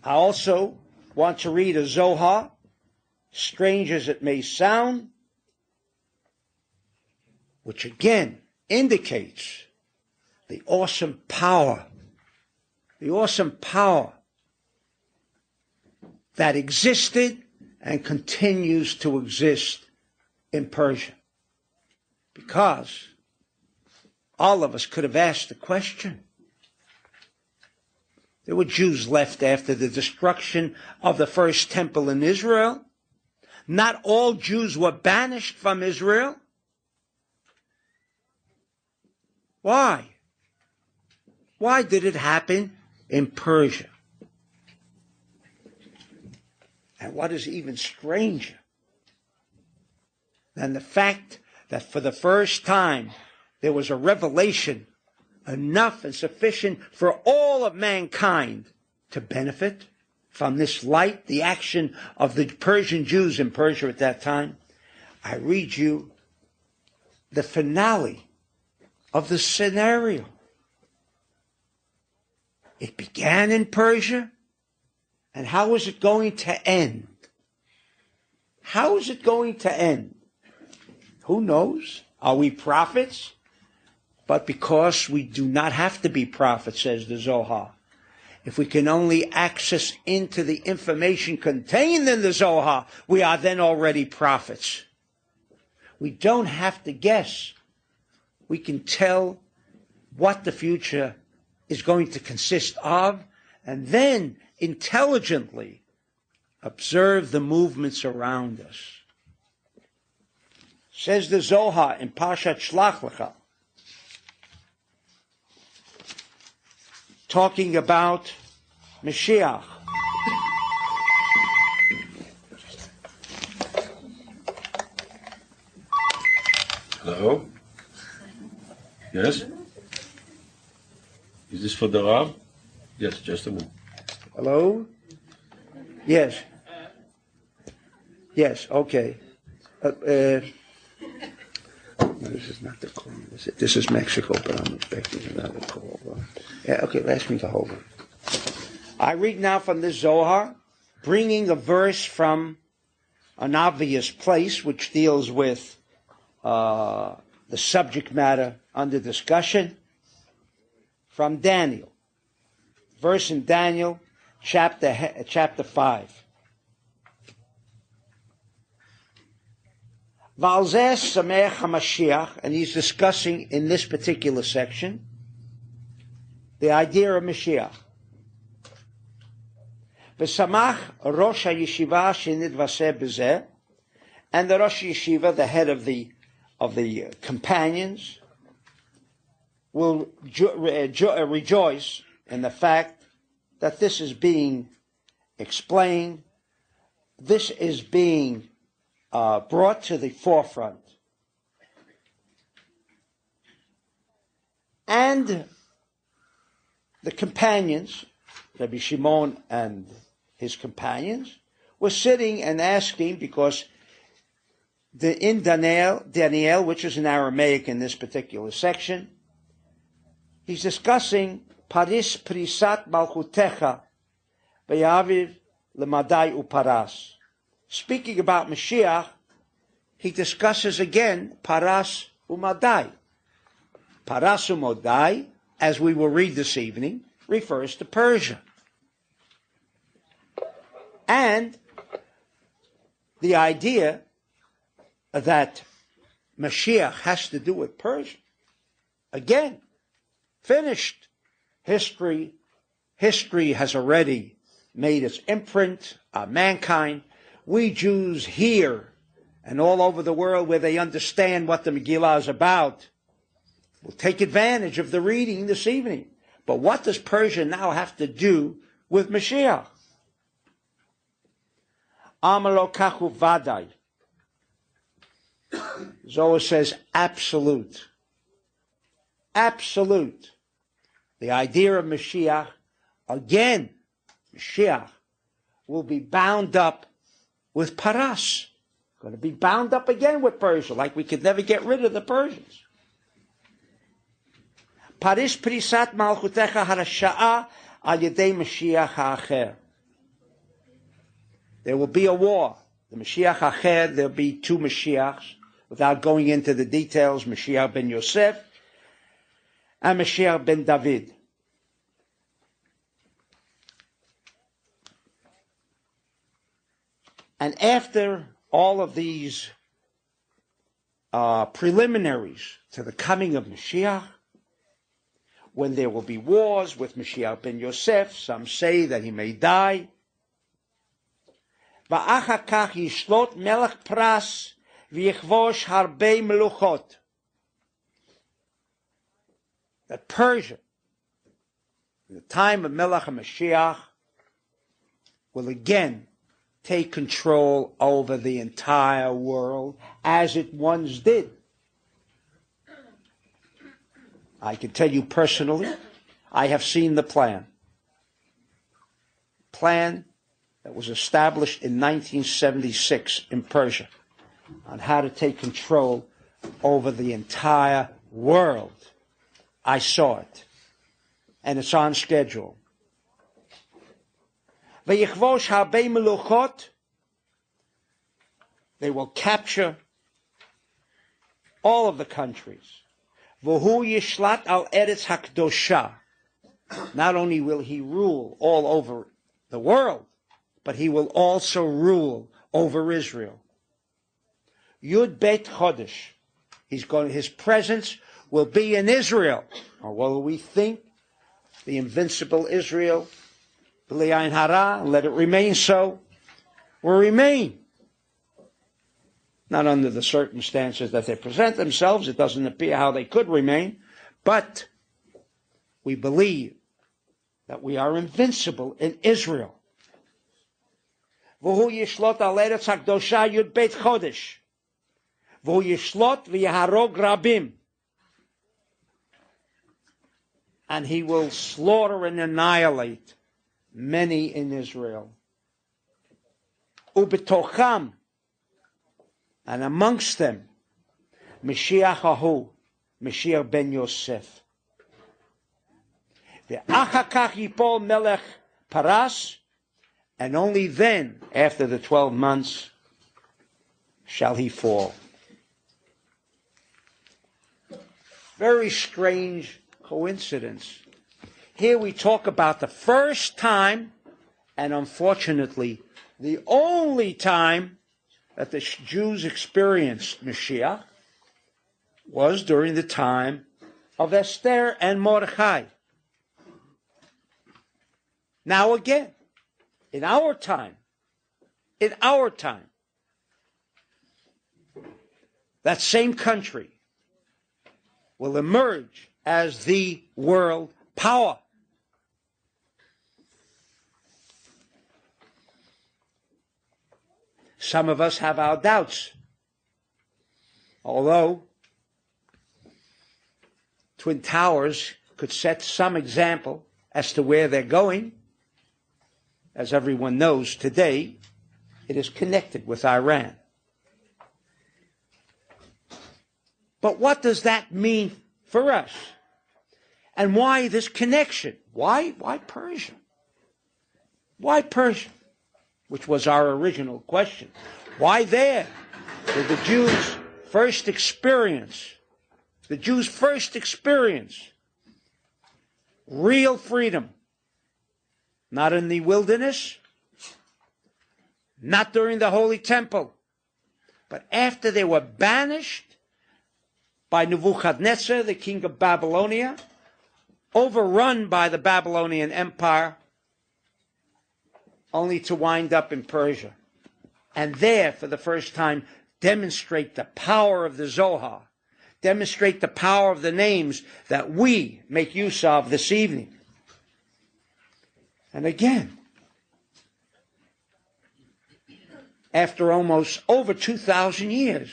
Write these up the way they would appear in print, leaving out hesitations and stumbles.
I also want to read a Zohar, strange as it may sound, which again indicates the awesome power that existed and continues to exist in Persia. Because all of us could have asked the question. There were Jews left after the destruction of the first temple in Israel. Not all Jews were banished from Israel. Why? Why did it happen in Persia? And what is even stranger than the fact that for the first time there was a revelation enough and sufficient for all of mankind to benefit from this light, the action of the Persian Jews in Persia at that time? I read you the finale of the scenario. It began in Persia, and how is it going to end? How is it going to end? Who knows? Are we prophets? But because we do not have to be prophets, says the Zohar, if we can only access into the information contained in the Zohar, we are then already prophets. We don't have to guess. We can tell what the future is going to consist of, and then intelligently observe the movements around us. Says the Zohar in Parshat Shlach Lecha, talking about Moshiach. Hello? Yes? Is this for the Rav? Yes, just a minute. Hello? Yes. Yes, okay. No, this is not the call. This is Mexico, but I'm expecting another call. Yeah, okay, ask me to hold it. I read now from the Zohar, bringing a verse from an obvious place, which deals with the subject matter under discussion, from Daniel. Verse in Daniel, chapter 5. Valzeh Samech HaMashiach, and he's discussing in this particular section the idea of Mashiach. V'samach Rosh HaYeshiva shenidvaseh b'zeh, and the Rosh Yeshiva, the head of the companions, will rejoice in the fact that this is being explained, this is being brought to the forefront. And the companions, Rabbi Shimon and his companions, were sitting and asking, because in Daniel, which is in Aramaic in this particular section, he's discussing Paris Prisat Malchutecha Ve'yaviv Lemadai Uparas. Speaking about Mashiach, he discusses again Paras Umadai. Paras Umadai, as we will read this evening, refers to Persia. And the idea that Mashiach has to do with Persia, again, finished. History has already made its imprint on mankind. We Jews here and all over the world where they understand what the Megillah is about will take advantage of the reading this evening. But what does Persia now have to do with Mashiach? Amalo kachu vadai. Zohar says absolute. Absolute. The idea of Mashiach, again, Mashiach will be bound up with Paras. Going to be bound up again with Persia, like we could never get rid of the Persians. Paris Prisat Malchutecha Harasha'a al Yedei Mashiach Ha'acher. There will be a war. The Mashiach Acher, there'll be two Mashiachs. Without going into the details, Mashiach ben Yosef and Mashiach ben David. And after all of these preliminaries to the coming of Mashiach, when there will be wars with Mashiach ben Yosef, some say that he may die. V'achar kach yishlot melech pras v'yichvosh harbei meluchot. That Persia, in the time of Melech HaMashiach, will again take control over the entire world as it once did. I can tell you personally, I have seen the plan. Plan that was established in 1976 in Persia on how to take control over the entire world. I saw it. And it's on schedule. V'yichvosh harbei meluchot. They will capture all of the countries. V'hu yishlat al eretz hakdosha. Not only will he rule all over the world, but he will also rule over Israel. Yud Bet Chodesh. His presence will be in Israel. Or will we think the invincible Israel, b'li ayin hara, let it remain so, will remain. Not under the circumstances that they present themselves. It doesn't appear how they could remain. But we believe that we are invincible in Israel. V'hu yishlot al eretz hakdosha yud beit chodesh. V'hu yishlot v'yaharog rabim. And he will slaughter and annihilate many in Israel. Ubetocham. And amongst them, Mashiach Ahu, Mashiach ben Yosef. Ve'achar kach yipol melech paras, and only then, after the 12 months, shall he fall. Very strange coincidence. Here we talk about the first time, and unfortunately, the only time that the Jews experienced Mashiach was during the time of Esther and Mordechai. Now again, in our time, that same country will emerge as the world power. Some of us have our doubts. Although Twin Towers could set some example as to where they're going, as everyone knows today, it is connected with Iran. But what does that mean for us? And why this connection? Why Persia? Why Persia? Which was our original question. Why there did the Jews first experience real freedom? Not in the wilderness, not during the Holy Temple, but after they were banished by Nebuchadnezzar, the king of Babylonia, overrun by the Babylonian Empire, only to wind up in Persia. And there, for the first time, demonstrate the power of the Zohar, demonstrate the power of the names that we make use of this evening. And again, after almost over 2,000 years,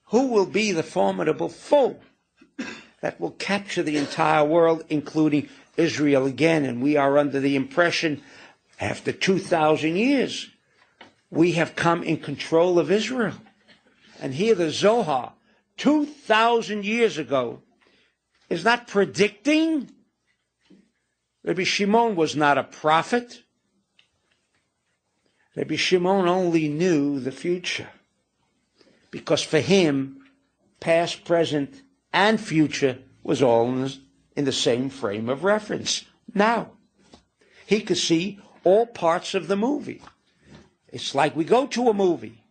who will be the formidable foe that will capture the entire world, including Israel again? And we are under the impression, after 2,000 years, we have come in control of Israel. And here the Zohar, 2,000 years ago, is not predicting. Rabbi Shimon was not a prophet. Rabbi Shimon only knew the future, because for him, past, present, and future was all in the same frame of reference. Now, he could see all parts of the movie. It's like we go to a movie.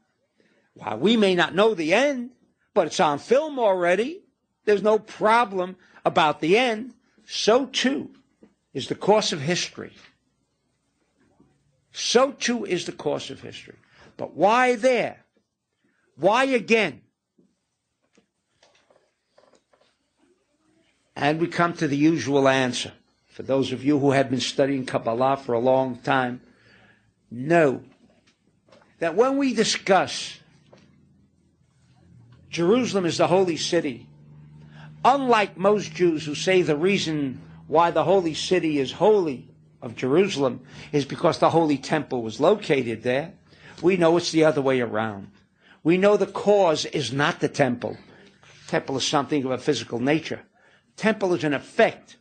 While we may not know the end, but it's on film already, there's no problem about the end. So too is the course of history. So too is the course of history. But why there? Why again? And we come to the usual answer. For those of you who have been studying Kabbalah for a long time, know that when we discuss Jerusalem is the holy city, unlike most Jews who say the reason why the holy city is holy of Jerusalem is because the holy temple was located there, we know it's the other way around. We know the cause is not the temple. Temple is something of a physical nature. Temple is an effect.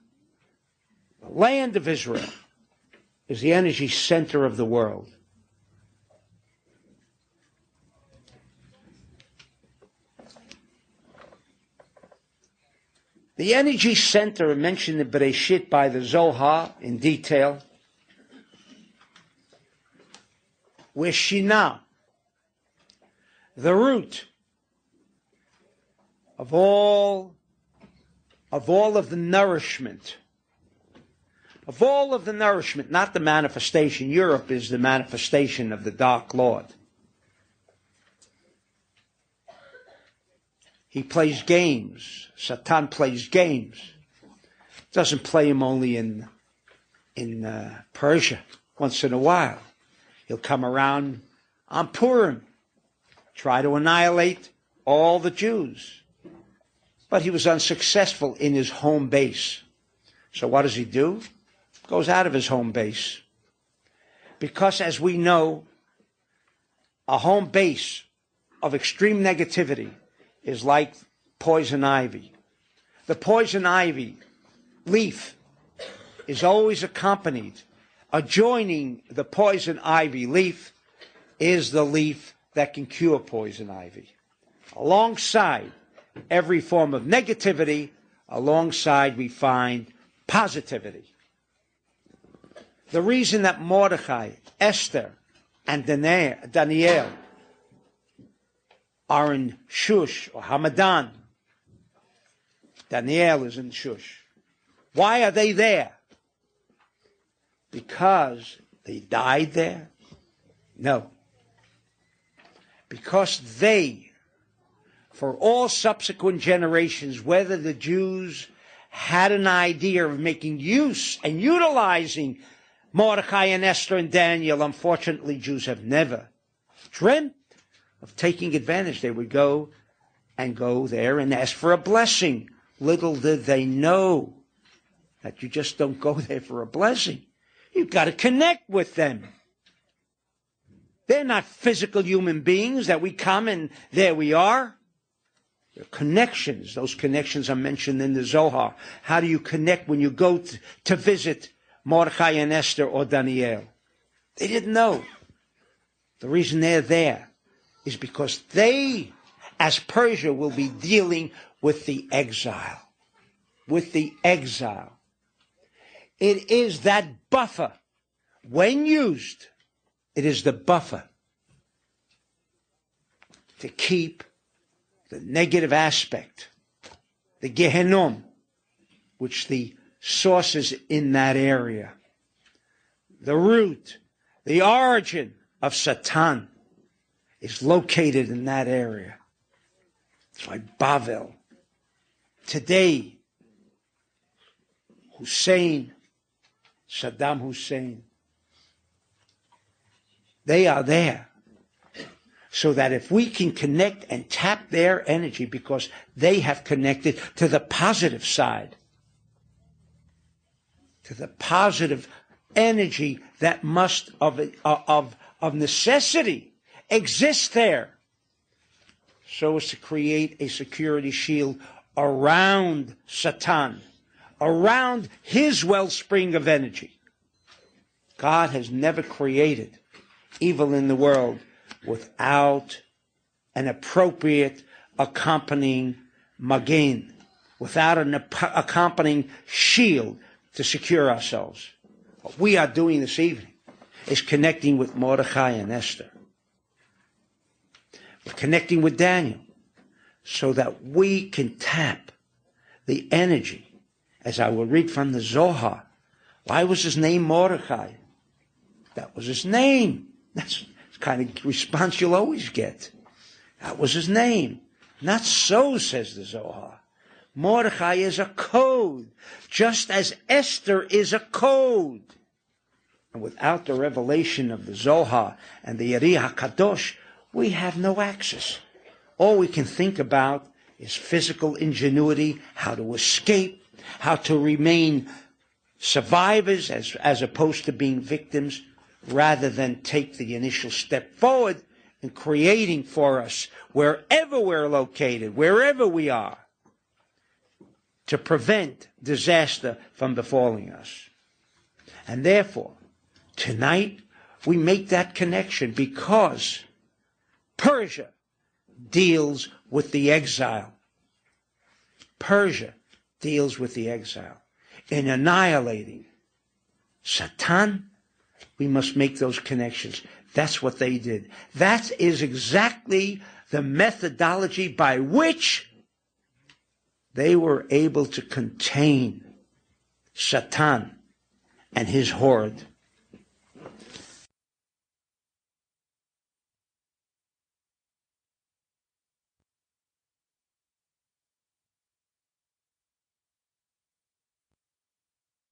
The land of Israel is the energy center of the world. The energy center mentioned in Bereshit by the Zohar in detail, where Shina, the root of all of the nourishment, not the manifestation. Europe is the manifestation of the Dark Lord. He plays games. Satan plays games. Doesn't play him only in Persia. Once in a while, he'll come around on Purim, try to annihilate all the Jews. But he was unsuccessful in his home base. So what does he do? Goes out of his home base. Because as we know, a home base of extreme negativity is like poison ivy. The poison ivy leaf is always accompanied. Adjoining the poison ivy leaf is the leaf that can cure poison ivy. Alongside every form of negativity, alongside we find positivity. The reason that Mordechai, Esther, and Daniel are in Shush or Hamadan. Daniel is in Shush. Why are they there? Because they died there? No. Because they, for all subsequent generations, whether the Jews had an idea of making use and utilizing Mordechai and Esther and Daniel, unfortunately Jews have never dreamt of taking advantage. They would go there and ask for a blessing. Little did they know that you just don't go there for a blessing. You've got to connect with them. They're not physical human beings that we come and there we are. They're connections. Those connections are mentioned in the Zohar. How do you connect when you go to visit Mordechai and Esther or Daniel? They didn't know. The reason they're there is because they, as Persia, will be dealing with the exile. With the exile. It is that buffer. When used, it is the buffer to keep the negative aspect, the Gehenom, which the source is in that area. The root, the origin of Satan is located in that area. It's like Bavel. Today, Saddam Hussein, they are there. So that if we can connect and tap their energy because they have connected to the positive side, to the positive energy that must of necessity exist there, so as to create a security shield around Satan, around his wellspring of energy. God has never created evil in the world without an appropriate accompanying magen, without an accompanying shield to secure ourselves. What we are doing this evening is connecting with Mordechai and Esther. We're connecting with Daniel so that we can tap the energy, as I will read from the Zohar. Why was his name Mordechai? That was his name. That's the kind of response you'll always get. That was his name. Not so, says the Zohar. Mordechai is a code, just as Esther is a code. And without the revelation of the Zohar and the Yeri HaKadosh, we have no access. All we can think about is physical ingenuity, how to escape, how to remain survivors as opposed to being victims, rather than take the initial step forward in creating for us, wherever we're located, wherever we are, to prevent disaster from befalling us. And therefore, tonight, we make that connection because Persia deals with the exile. Persia deals with the exile. In annihilating Satan, we must make those connections. That's what they did. That is exactly the methodology by which they were able to contain Satan and his horde.